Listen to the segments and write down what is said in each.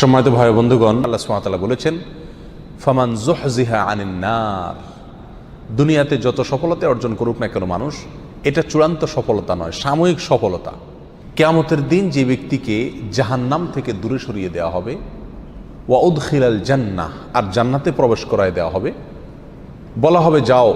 সম্মানিত ভাই বন্ধুগণ, আল্লাহ সুবহানাহু ওয়া তাআলা বলেছেন, ফামান যুহজিহা আনিন নার। দুনিয়াতে যত সফলতা অর্জন করুক না কেন মানুষ, এটা চূড়ান্ত সফলতা নয়, সাময়িক সফলতা। কিয়ামতের দিন যে ব্যক্তিকে জাহান্নাম থেকে দূরে সরিয়ে দেওয়া হবে, ওয়া উদখিলাল জান্নাহ, আর জান্নাতে প্রবেশ করায় দেওয়া হবে, বলা হবে যাও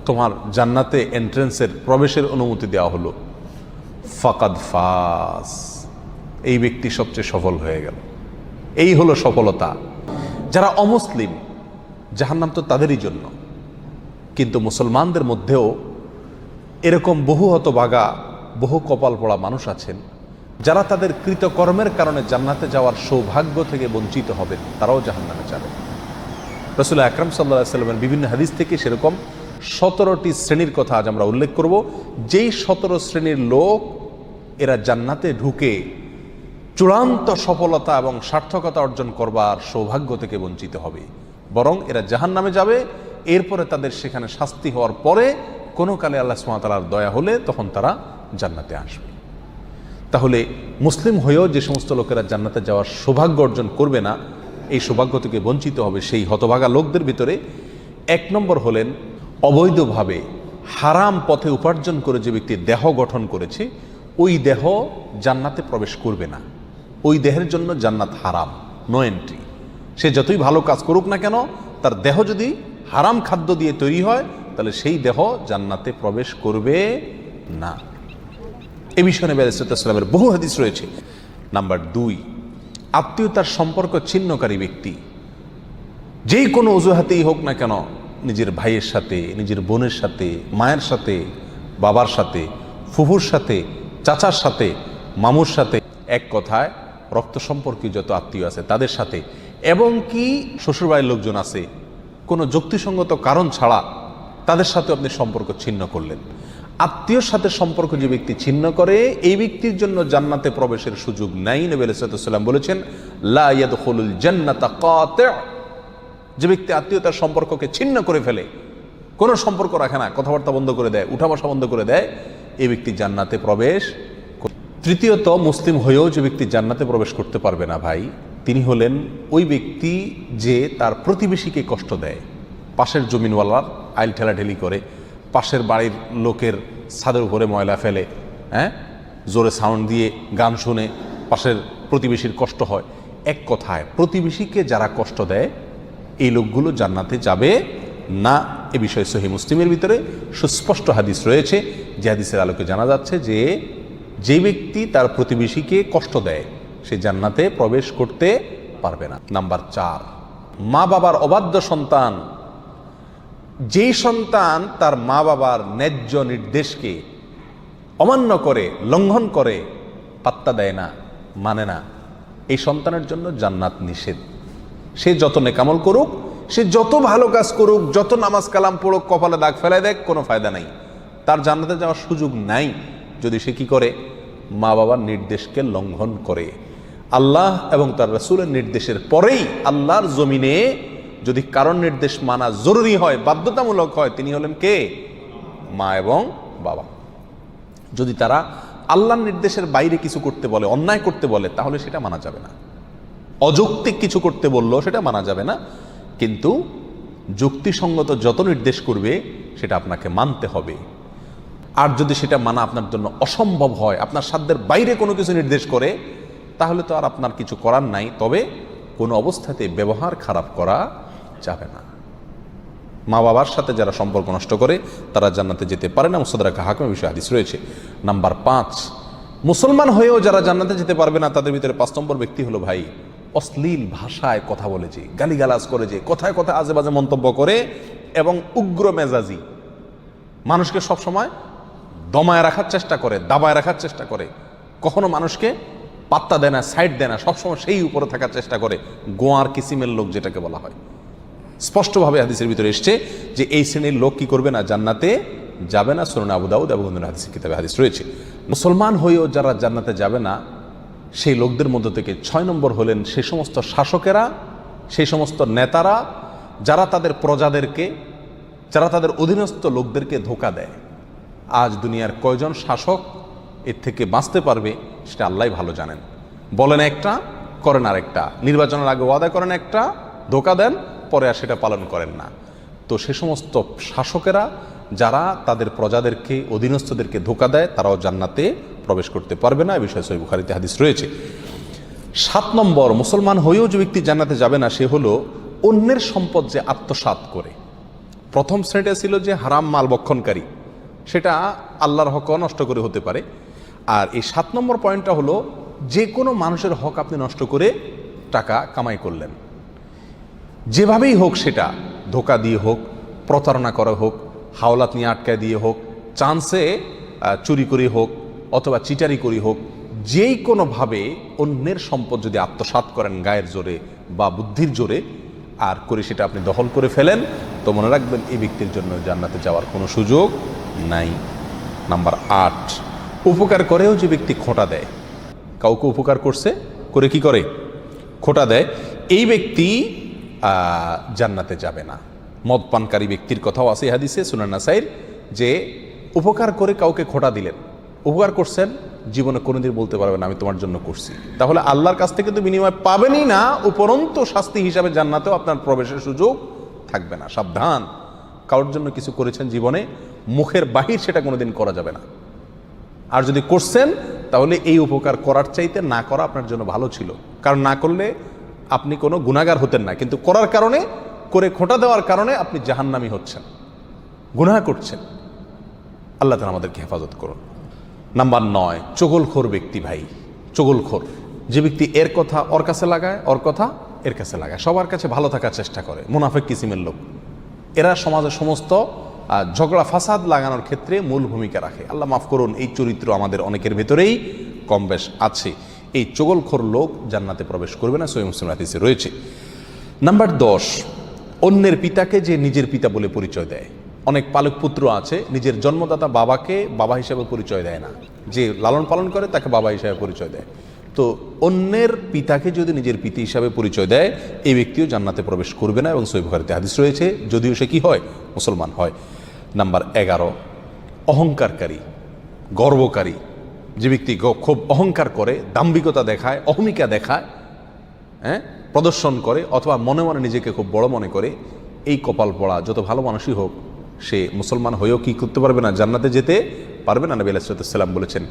তোমার জান্নাতে এন্ট্রেন্সের প্রবেশের অনুমতি দেওয়া হলো, ফাকাদ ফাজ, এই ব্যক্তি সবচেয়ে সফল হয়ে গেল। এই হলো সফলতা। যারা অমুসলিম, জাহান্নাম তো তাদেরই জন্য, কিন্তু মুসলমানদের মধ্যেও এরকম বহু হতভাগা, বহু কপাল পড়া মানুষ আছেন যারা তাদের কৃতকর্মের কারণে জান্নাতে যাওয়ার সৌভাগ্য থেকে বঞ্চিত হবেন, তারাও জাহান্নামে যাবেন। রাসূল আকরাম সাল্লাল্লাহু আলাইহি ওয়াসাল্লামের বিভিন্ন হাদিস থেকে সেরকম 17টি শ্রেণীর কথা আজ আমরা উল্লেখ করব। যেই 17 শ্রেণীর লোক এরা জান্নাতে ঢুকে চূড়ান্ত সফলতা এবং সার্থকতা অর্জন করবার সৌভাগ্য থেকে বঞ্চিত হবে, বরং এরা জাহান্নামে যাবে। এরপরে তাদের সেখানে শাস্তি হওয়ার পরে কোনো কালে আল্লাহ সুবহানাহু ওয়া তাআলার দয়া হলে তখন তারা জান্নাতে আসবে। তাহলে মুসলিম হয়েও যে সমস্ত লোকেরা জান্নাতে যাওয়ার সৌভাগ্য অর্জন করবে না, এই সৌভাগ্য থেকে বঞ্চিত হবে, সেই হতভাগা লোকদের ভিতরে 1 নম্বর হলেন অবৈধভাবে হারাম পথে উপার্জন করে যে ব্যক্তি দেহ গঠন করেছে, ওই দেহ জান্নাতে প্রবেশ করবে না। ওই দেহের জন্য জান্নাত হারাম, নো এন্ট্রি। সে যতই ভালো কাজ করুক না কেন, তার দেহ যদি হারাম খাদ্য দিয়ে তৈরি হয়, তাহলে সেই দেহ জান্নাতে প্রবেশ করবে না। এ বিষয়ে নবী আলাইহিস সালামের বহু হাদিস রয়েছে। নাম্বার 2, আত্মীয়তার সম্পর্ক ছিন্নকারী ব্যক্তি, যেই কোনো অজুহাতেই হোক না কেন, নিজের ভাইয়ের সাথে, নিজের বোনের সাথে, মায়ের সাথে, বাবার সাথে, ফুফুর সাথে, চাচার সাথে, মামুর সাথে, এক কথায় রক্ত সম্পর্কীয় যত আত্মীয় আছে তাদের সাথে, এবং কি শ্বশুরবাড়ির লোকজন আছে, কোনো যুক্তিসঙ্গত কারণ ছাড়া তাদের সাথে আপনি সম্পর্ক ছিন্ন করলেন। আত্মীয়র সাথে সম্পর্ক যে ব্যক্তি ছিন্ন করে, এই ব্যক্তির জন্য জান্নাতে প্রবেশের সুযোগ নাই। নবী আলাইহিস সালাম বলেছেন, লা ইয়াদখুলুল জান্নাতা কাতি'। যে ব্যক্তি আত্মীয়তার সম্পর্ককে ছিন্ন করে ফেলে, কোনো সম্পর্ক রাখে না, কথাবার্তা বন্ধ করে দেয়, উঠা বসা বন্ধ করে দেয়, এই ব্যক্তি জান্নাতে প্রবেশ। তৃতীয়ত, মুসলিম হয়েও যে ব্যক্তি জান্নাতে প্রবেশ করতে পারবে না ভাই, তিনি হলেন ওই ব্যক্তি যে তার প্রতিবেশীকে কষ্ট দেয়। পাশের জমিনওয়ালার আইল ঠেলাঠেলি করে, পাশের বাড়ির লোকের ছাদের উপরে ময়লা ফেলে, জোরে সাউন্ড দিয়ে গান শুনে পাশের প্রতিবেশীর কষ্ট হয়। এক কথায় প্রতিবেশীকে যারা কষ্ট দেয়, এই লোকগুলো জান্নাতে যাবে না। এ বিষয়ে সহিহ মুসলিমের ভিতরে সুস্পষ্ট হাদিস রয়েছে, যে হাদিসের আলোকে জানা যাচ্ছে যে যে ব্যক্তি তার প্রতিবেশীকে কষ্ট দেয়, সে জান্নাতে প্রবেশ করতে পারবে না। নাম্বার 4, মা বাবার অবাধ্য সন্তান। যেই সন্তান তার মা বাবার ন্যায্য নির্দেশকে অমান্য করে, লঙ্ঘন করে, পাত্তা দেয় না, মানে না, এই সন্তানের জন্য জান্নাত নিষেধ। সে যত নেকামল করুক, সে যত ভালো কাজ করুক, যত নামাজ কালাম পড়ুক, কপালে দাগ ফেলায় দেখ, কোনো ফায়দা নাই, তার জান্নাতে যাওয়ার সুযোগ নাই যদি সে কি করে, মা বাবার নির্দেশকে লঙ্ঘন করে। আল্লাহ এবং তার রাসূলের নির্দেশের পরেই আল্লাহর জমিনে যদি কারণ নির্দেশ মানা জরুরি হয়, বাধ্যতামূলক হয়, তিনি হলেন কে? মা এবং বাবা। যদি তারা আল্লাহর নির্দেশের বাইরে কিছু করতে বলে, অন্যায় করতে বলে, তাহলে সেটা মানা যাবে না। অযৌক্তিক কিছু করতে বললো সেটা মানা যাবে না, কিন্তু যুক্তিসঙ্গত যত নির্দেশ করবে সেটা আপনাকে মানতে হবে। আর যদি সেটা মানা আপনার জন্য অসম্ভব হয়, আপনার সাধ্যের বাইরে কোনো কিছু নির্দেশ করে, তাহলে তো আর আপনার কিছু করার নাই। তবে কোনো অবস্থাতে ব্যবহার খারাপ করা যাবে না। মা বাবার সাথে যারা সম্পর্ক নষ্ট করে, তারা জান্নাতে যেতে পারে না। মুস্তাদরাক হাকিমের বিষয়ে হাদিস রয়েছে। নাম্বার 5, মুসলমান হয়েও যারা জান্নাতে যেতে পারবে না, তাদের ভিতরে 5 নম্বর ব্যক্তি হলো ভাই অশ্লীল ভাষায় কথা বলে, যে গালিগালাজ করে, যে কথায় কথায় আজে বাজে মন্তব্য করে, এবং উগ্র মেজাজি, মানুষকে সবসময় দমায় রাখার চেষ্টা করে, দাবায় রাখার চেষ্টা করে, কখনো মানুষকে পাত্তা দেয় না, সাইড দেয় না, সবসময় সেই উপরে থাকার চেষ্টা করে, গোয়ার কিসিমের লোক যেটাকে বলা হয়। স্পষ্টভাবে হাদিসের ভিতরে এসছে যে এই শ্রেণীর লোক কি করবে না, জান্নাতে যাবে না। সুনান আবু দাউদ এবং অন্যান্য হাদিসের কিতাবে হাদিস রয়েছে। মুসলমান হয়েও যারা জান্নাতে যাবে না, সেই লোকদের মধ্য থেকে 6 নম্বর হলেন সেই সমস্ত শাসকেরা, সেই সমস্ত নেতারা যারা তাদের প্রজাদেরকে, যারা তাদের অধীনস্থ লোকদেরকে ধোঁকা দেয়। আজ দুনিয়ার কয়জন শাসক এর থেকে বাঁচতে পারবে সেটা আল্লাহই ভালো জানেন। বলেন একটা, করেন আরেকটা, নির্বাচনের আগে ওয়াদা করেন একটা, ধোকা দেন, পরে আর সেটা পালন করেন না। তো সে সমস্ত শাসকেরা যারা তাদের প্রজাদেরকে, অধীনস্থদেরকে ধোকা দেয়, তারাও জান্নাতে প্রবেশ করতে পারবে না। এ বিষয়ে সহিহ বুখারীতে হাদিস রয়েছে। 7 নম্বর, মুসলমান হয়েও যে ব্যক্তি জান্নাতে যাবে না সে হলো অন্যের সম্পদ যে আত্মসাৎ করে। প্রথম শ্রেণীটা ছিল যে হারাম মাল ভক্ষণকারী, সেটা আল্লাহর হক নষ্ট করে হতে পারে। আর এই 7 নম্বর পয়েন্টটা হলো যে কোনো মানুষের হক আপনি নষ্ট করে টাকা কামাই করলেন, যেভাবেই হোক, সেটা ধোকা দিয়ে হোক, প্রতারণা করা হোক, হাওলাত নিয়ে আটকায় দিয়ে হোক, চান্সে চুরি করে হোক, অথবা চিটারি করে হোক, যেই কোনোভাবে অন্যের সম্পদ যদি আত্মসাৎ করেন গায়ের জোরে বা বুদ্ধির জোরে আর করে সেটা আপনি দখল করে ফেলেন, তো মনে রাখবেন এই ব্যক্তির জন্য জান্নাতে যাওয়ার কোনো সুযোগ নাই। নাম্বার 8, উপকার করেও যে ব্যক্তি খোঁটা দেয়, কাউকে উপকার করছে, করে কি করে? খোঁটা দেয়, এই ব্যক্তি জান্নাতে যাবে না। মদ পানকারী ব্যক্তির কথাও আছে হাদিসে সুনান নাসাইর, যে উপকার করে কাউকে খোঁটা দিলেন, উপকার করছেন, জীবনে কোনোদিন বলতে পারবেন আমি তোমার জন্য করছি, তাহলে আল্লাহর কাছ থেকে তো বিনিময় পাবেনই না, উপরন্ত শাস্তি হিসাবে জান্নাতেও আপনার প্রবেশের সুযোগ থাকবে না। সাবধান, কারোর জন্য কিছু করেছেন জীবনে, মুখের বাহির সেটা কোনোদিন করা যাবে না। আর যদি করছেন তাহলে এই উপকার করার চাইতে না করা আপনার জন্য ভালো ছিল, কারণ না করলে আপনি কোনো গুনাহগার হতেন না, কিন্তু করার কারণে, করে খোঁটা দেওয়ার কারণে আপনি জাহান্নামী হচ্ছেন, গুনাহ করছেন। আল্লাহ তাআলা আমাদেরকে হেফাজত করুন। নাম্বার 9, চগলখোর ব্যক্তি। ভাই, চগলখোর যে ব্যক্তি এর কথা ওর কাছে লাগায়, ওর কথা এর কাছে লাগায়, সবার কাছে ভালো থাকার চেষ্টা করে, মুনাফিক কিসিমের লোক। এরা সমাজের সমস্ত ঝগড়া ফাসাদ লাগানোর ক্ষেত্রে মূল ভূমিকা রাখে। আল্লাহ মাফ করুন, এই চরিত্র আমাদের অনেকের ভেতরেই কম বেশ আছে। এই চগলখোর লোক জান্নাতে প্রবেশ করবে না, সহিহ মুসলিম হাদিসে রয়েছে। নাম্বার 10, অন্যের পিতাকে যে নিজের পিতা বলে পরিচয় দেয়। অনেক পালক পুত্র আছে নিজের জন্মদাতা বাবাকে বাবা হিসাবে পরিচয় দেয় না, যে লালন পালন করে তাকে বাবা হিসাবে পরিচয় দেয়। তো অন্যের পিতাকে যদি নিজের পিতা হিসাবে পরিচয় দেয়, এই ব্যক্তিও জান্নাতে প্রবেশ করবে না, এবং সহিহ বুখারীতে হাদিস রয়েছে, যদিও সে কি হয়? মুসলমান হয়। নাম্বার 11, অহংকারকারী, গর্বকারী যে ব্যক্তি খুব অহংকার করে, দাম্ভিকতা দেখায়, অহমিকা দেখায়, প্রদর্শন করে, অথবা মনে মনে নিজেকে খুব বড় মনে করে, এই কপাল পড়া যত ভালো মানুষই হোক, সে মুসলমান হয়েও কি করতে পারবে না? জান্নাতে যেতে পারবে না। নবী আলাইহিস সালাম বলেছেন,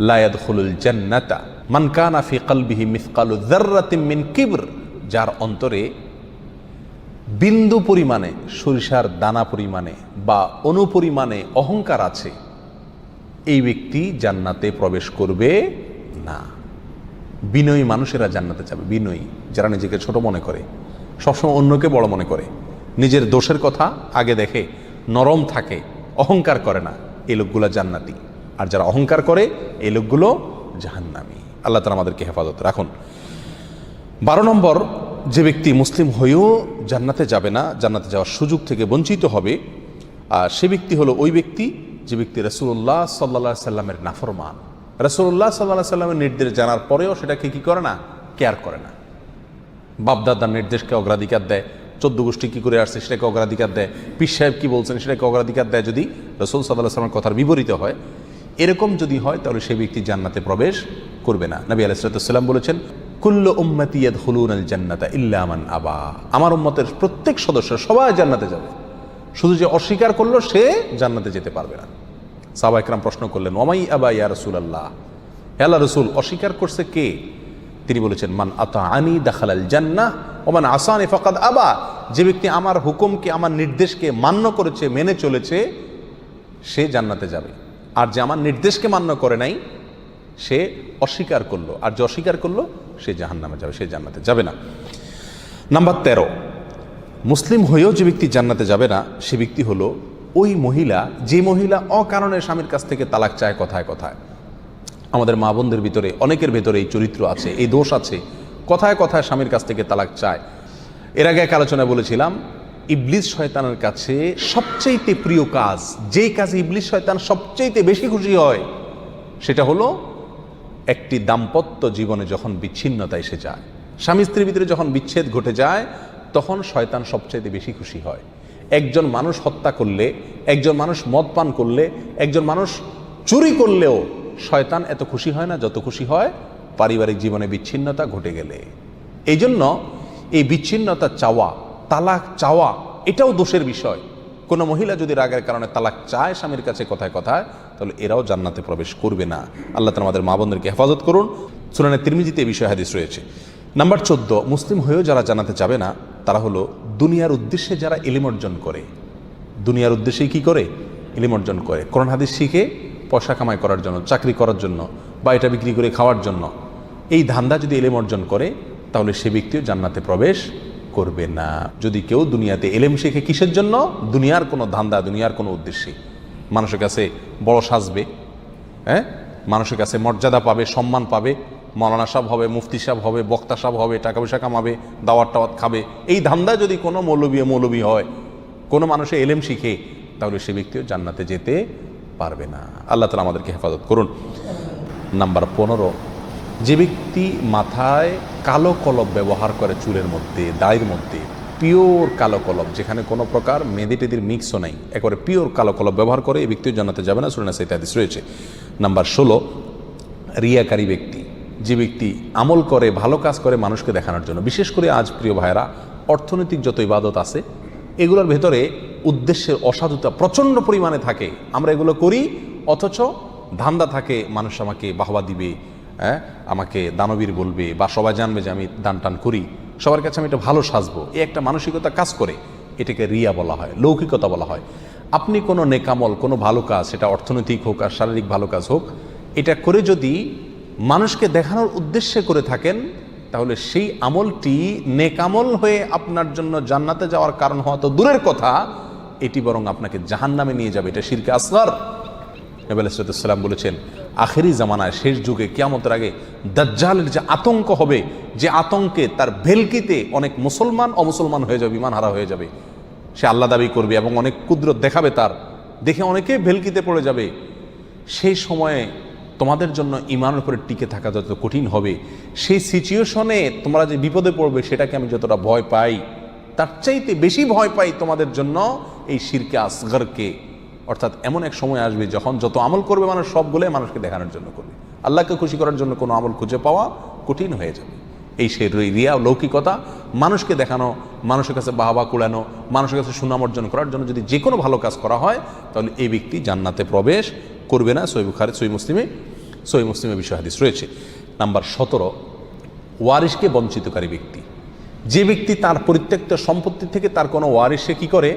লা ইয়াদখুলুল জান্নাতা মান কানা ফি কলবিহি মিসকালু যাররাতিন মিন কিবর, যার অন্তরে বিন্দু পরিমাণে, সরিষার দানা পরিমাণে বা অনুপরিমাণে অহংকার আছে, এই ব্যক্তি জান্নাতে প্রবেশ করবে না। বিনয়ী মানুষেরা জান্নাতে যাবে, বিনয়ী, যারা নিজেকে ছোট মনে করে, সবসময় অন্যকে বড় মনে করে, নিজের দোষের কথা আগে দেখে, নরম থাকে, অহংকার করে না, এই লোকগুলো জান্নাতি। আর যারা অহংকার করে এই লোকগুলো জাহান্নামী। আল্লাহ তাআলা আমাদেরকে হেফাজত রাখুন। 12 নম্বর, যে ব্যক্তি মুসলিম হয়েও জান্নাতে যাবে না, জান্নাতে যাওয়ার সুযোগ থেকে বঞ্চিত হবে, সে ব্যক্তি হলো ওই ব্যক্তি যে ব্যক্তি রাসূলুল্লাহ সাল্লাল্লাহু আলাইহি সাল্লামের নাফরমান। রাসূলুল্লাহ সাল্লাল্লাহু আলাইহি সাল্লামের নির্দেশ জানার পরেও সেটাকে কি করে না? কেয়ার করে না। বাপদাদার নির্দেশকে অগ্রাধিকার দেয়, 14 গোষ্ঠী কী করে আসছে সেটাকে অগ্রাধিকার দেয়, পীর সাহেব কী বলছেন সেটাকে অগ্রাধিকার দেয়, যদি রাসূল সাল্লাল্লাহু আলাইহি সাল্লামের কথার বিপরীত হয়, এরকম যদি হয় তাহলে সেই ব্যক্তি জান্নাতে প্রবেশ করবে না। নবী আলাইহিস সালাম বলেছেন, কুল্লু উম্মতি ইয়াদখুলুনাল জান্নাতা ইল্লা মান আবা, আমার উম্মতের প্রত্যেক সদস্য সবাই জান্নাতে যাবে, শুধু যে অস্বীকার করলো সে জান্নাতে যেতে পারবে না। সাহাবা ইকরাম প্রশ্ন করলেন, ওয়ামাই আবা ইয়া রাসূলুল্লাহ, হে আল্লাহর রাসূল, অস্বীকার করছে কে? তিনি বলেছেন, মান আতাআনি দাখালাল জান্নাহ ওয়া মান আসানি ফাকাদ আবা, যে ব্যক্তি আমার হুকুমকে, আমার নির্দেশকে মান্য করেছে, মেনে চলেছে, সে জান্নাতে যাবে। আর যে আমার নির্দেশকে মান্য করে নাই, সে অস্বীকার করলো, আর যে অস্বীকার করলো সে জাহান্নামে যাবে, সে জান্নাতে যাবে না। নাম্বার 13, মুসলিম হয়েও যে ব্যক্তি জান্নাতে যাবে না, সে ব্যক্তি হলো ওই মহিলা, যে মহিলা অকারণে স্বামীর কাছ থেকে তালাক চায় কথায় কথায়। আমাদের মা বোনদের ভিতরে অনেকের ভেতরে এই চরিত্র আছে, এই দোষ আছে, কথায় কথায় স্বামীর কাছ থেকে তালাক চায়। এর আগে এক আলোচনায় বলেছিলাম, ইবলিস শয়তানের কাছে সবচেয়ে প্রিয় কাজ, যেই কাজে ইবলিস শয়তান সবচেয়ে বেশি খুশি হয়, সেটা হলো একটি দাম্পত্য জীবনে যখন বিচ্ছিন্নতা এসে যায়, স্বামী স্ত্রীর ভিতরে যখন বিচ্ছেদ ঘটে যায়, তখন শয়তান সবচেয়ে বেশি খুশি হয়। একজন মানুষ হত্যা করলে, একজন মানুষ মদ পান করলে, একজন মানুষ চুরি করলেও শয়তান এত খুশি হয় না যত খুশি হয় পারিবারিক জীবনে বিচ্ছিন্নতা ঘটে গেলে। এই জন্য এই বিচ্ছিন্নতা চাওয়া, তালাক চাওয়া, এটাও দোষের বিষয়। কোনো মহিলা যদি রাগের কারণে তালাক চায় স্বামীর কাছে কথায় কথায়, তাহলে এরাও জান্নাতে প্রবেশ করবে না। আল্লাহ তাআলা আমাদের মা বোনদেরকে হেফাজত করুন। সুনানে তিরমিজিতে এই বিষয়ে হাদিস রয়েছে। নাম্বার 14, মুসলিম হয়েও যারা জান্নাতে যাবে না তারা হলো দুনিয়ার উদ্দেশ্যে যারা ইলম অর্জন করে। দুনিয়ার উদ্দেশ্যেই কি করে? ইলম অর্জন করে। কোরআন হাদিস শিখে পয়সা কামাই করার জন্য, চাকরি করার জন্য, বা এটা বিক্রি করে খাওয়ার জন্য, এই ধান্দা যদি ইলম অর্জন করে তাহলে সে ব্যক্তিও জান্নাতে প্রবেশ করবে না। যদি কেউ দুনিয়াতে ইলম শিখে কিসের জন্য? দুনিয়ার কোনো ধান্দা, দুনিয়ার কোনো উদ্দেশ্যে, মানুষের কাছে বড় সাজবে, হ্যাঁ, মানুষের কাছে মর্যাদা পাবে, সম্মান পাবে, মৌলানা সাহেব হবে, মুফতি সাহেব হবে, বক্তা সাহেব হবে, টাকা পয়সা কামাবে, দাওয়াত টাওয়াত খাবে, এই ধান্দায় যদি কোনো মৌলবী হয়, কোনো মানুষে ইলম শিখে, তাহলে সে ব্যক্তিও জান্নাতে যেতে পারবে না। আল্লাহ তাআলা আমাদেরকে হেফাজত করুন। নাম্বার 15, যে ব্যক্তি মাথায় কালো কলব ব্যবহার করে, চুলের মধ্যে, দাড়ির মধ্যে পিওর কালো কলব, যেখানে কোনো প্রকার মেহেদি টেদির মিক্সও নাই, একেবারে পিওর কালো কলব ব্যবহার করে, এই ব্যক্তিও জান্নাতে যাবে না। সূরা নিসাতে হাদিস রয়েছে। নাম্বার 16, রিয়াকারী ব্যক্তি, যে ব্যক্তি আমল করে, ভালো কাজ করে মানুষকে দেখানোর জন্য। বিশেষ করে আজ প্রিয় ভাইরা, অর্থনৈতিক যত ইবাদত আছে এগুলোর ভেতরে উদ্দেশ্যের অসাধুতা প্রচণ্ড পরিমাণে থাকে। আমরা এগুলো করি, অথচ ধান্দা থাকে মানুষ আমাকে বাহবা দিবে, হ্যাঁ, আমাকে দানবীর বলবে, বা সবাই জানবে যে আমি দান টান করি, সবার কাছে আমি এটা ভালো সাজবো, এই একটা মানসিকতা কাজ করে। এটাকে রিয়া বলা হয়, লৌকিকতা বলা হয়। আপনি কোনো নেকামল, কোনো ভালো কাজ, সেটা অর্থনৈতিক হোক আর শারীরিক ভালো কাজ হোক, এটা করে যদি মানুষকে দেখানোর উদ্দেশ্যে করে থাকেন, তাহলে সেই আমলটি নেকামল হয়ে আপনার জন্য জান্নাতে যাওয়ার কারণ হওয়া তো দূরের কথা, এটি বরং আপনাকে জাহান্নামে নিয়ে যাবে। এটা শিরকে আসগর। নবী আলাইহিস সালাম বলেছেন, আখেরি জামানায়, শেষ যুগে, কিয়ামতের আগে দাজ্জালের যে আতঙ্ক হবে, যে আতঙ্কে তার ভেলকিতে অনেক মুসলমান অমুসলমান হয়ে যাবে, ঈমান হারা হয়ে যাবে। সে আল্লাহ দাবি করবে এবং অনেক কুদরত দেখাবে তার, দেখে অনেকে ভেলকিতে পড়ে যাবে। সেই সময়ে তোমাদের জন্য ঈমানের উপরে টিকে থাকা যত কঠিন হবে, সেই সিচুয়েশনে তোমরা যে বিপদে পড়বে, সেটাকে আমি যতটা ভয় পাই, তার চাইতে বেশি ভয় পাই তোমাদের জন্য এই শিরকে আসগরকে। অর্থাৎ এমন এক সময় আসবে যখন যত আমল করবে মানুষ, সবগুলো মানুষকে দেখানোর জন্য করবে, আল্লাহকে খুশি করার জন্য কোনো আমল খুঁজে পাওয়া কঠিন হয়ে যাবে। এই সেই রিয়া, লৌকিকতা, মানুষকে দেখানো, মানুষের কাছে বাহবা কুড়ানো, মানুষের কাছে সুনাম অর্জন করার জন্য যদি যে কোনো ভালো কাজ করা হয়, তাহলে এই ব্যক্তি জান্নাতে প্রবেশ করবে না। সহিহ বুখারী, সহিহ মুসলিমে বিষয় হাদিস রয়েছে। নাম্বার 17, ওয়ারিশকে বঞ্চিতকারী ব্যক্তি, যে ব্যক্তি তার পরিত্যক্ত সম্পত্তি থেকে তার কোনো ওয়ারিশকে কি করে?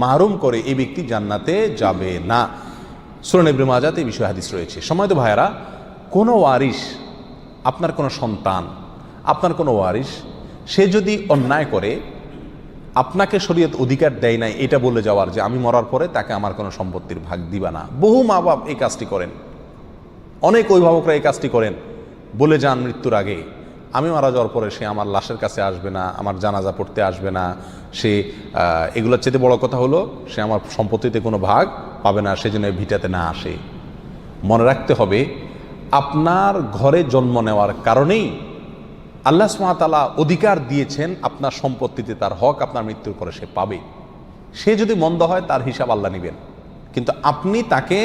মাহরুম করে, এই ব্যক্তি জান্নাতে যাবে না। সুনান ইবনে মাজাতে এই বিষয়ে হাদিস রয়েছে। সম্মানিত ভাইয়েরা, কোনো ওয়ারিশ, আপনার কোনো সন্তান, আপনার কোনো ওয়ারিশ, সে যদি অন্যায় করে, আপনাকে শরীয়ত অধিকার দেয় নাই এটা বলে যাওয়ার যে আমি মরার পরে তাকে আমার কোনো সম্পত্তির ভাগ দিবা না। বহু মা বাপ এই কাজটি করেন, অনেক অভিভাবকরা এই কাজটি করেন, বলে যান মৃত্যুর আগে আমি মারা যাওয়ার পরে সে আমার লাশের কাছে আসবে না, আমার জানাজা পড়তে আসবে না, সে এগুলোর চেয়ে বড় কথা হলো সে আমার সম্পত্তিতে কোনো ভাগ পাবে না, সেজন্য ভিটাতে না আসে। মনে রাখতে হবে, আপনার ঘরে জন্ম নেওয়ার কারণেই আল্লাহ সুবহানাহু ওয়া তাআলা অধিকার দিয়েছেন আপনার সম্পত্তিতে তার হক আপনার মৃত্যুর পরে সে পাবে। সে যদি মন্দ হয় তার হিসাব আল্লাহ নেবেন, কিন্তু আপনি তাকে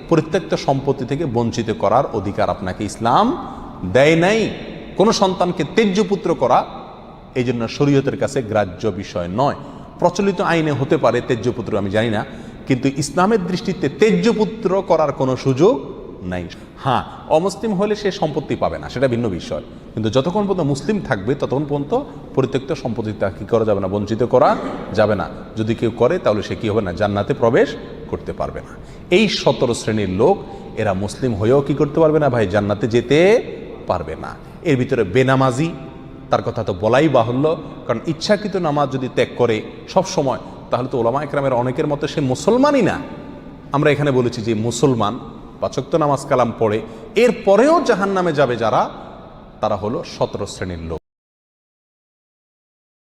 পরিত্যক্ত সম্পত্তি থেকে বঞ্চিত করার অধিকার আপনাকে ইসলাম দেয় নাই। কোনো সন্তানকে তেজ্য পুত্র করা এই জন্য শরীয়তের কাছে গ্রাহ্য বিষয় নয়। প্রচলিত আইনে হতে পারে তেজ্য পুত্র, আমি জানি না, কিন্তু ইসলামের দৃষ্টিতে তেজ্য পুত্র করার কোনো সুযোগ নাই। হ্যাঁ, অমুসলিম হলে সে সম্পত্তি পাবে না, সেটা ভিন্ন বিষয়, কিন্তু যতক্ষণ পর্যন্ত মুসলিম থাকবে ততক্ষণ পর্যন্ত পরিত্যক্ত সম্পত্তি তা কী করা যাবে না, বঞ্চিত করা যাবে না। যদি কেউ করে তাহলে সে কী হবে না, জান্নাতে প্রবেশ করতে পারবে না। এই 17 শ্রেণীর লোক, এরা মুসলিম হয়েও কি করতে পারবে না ভাই, জান্নাতে যেতে পারবে না। এর ভিতরে বেনামাজি, তার কথা তো বলাই বাহুল্য, কারণ ইচ্ছাকৃত নামাজ যদি ত্যাগ করে সব সময়, তাহলে তো ওলামা একরামের অনেকের মতো সে মুসলমানই না। আমরা এখানে বলেছি যে মুসলমান 5 ওয়াক্ত নামাজ কালাম পড়ে, এর পরেও জাহান্নামে যাবে যারা, তারা হলো 17 শ্রেণীর লোক।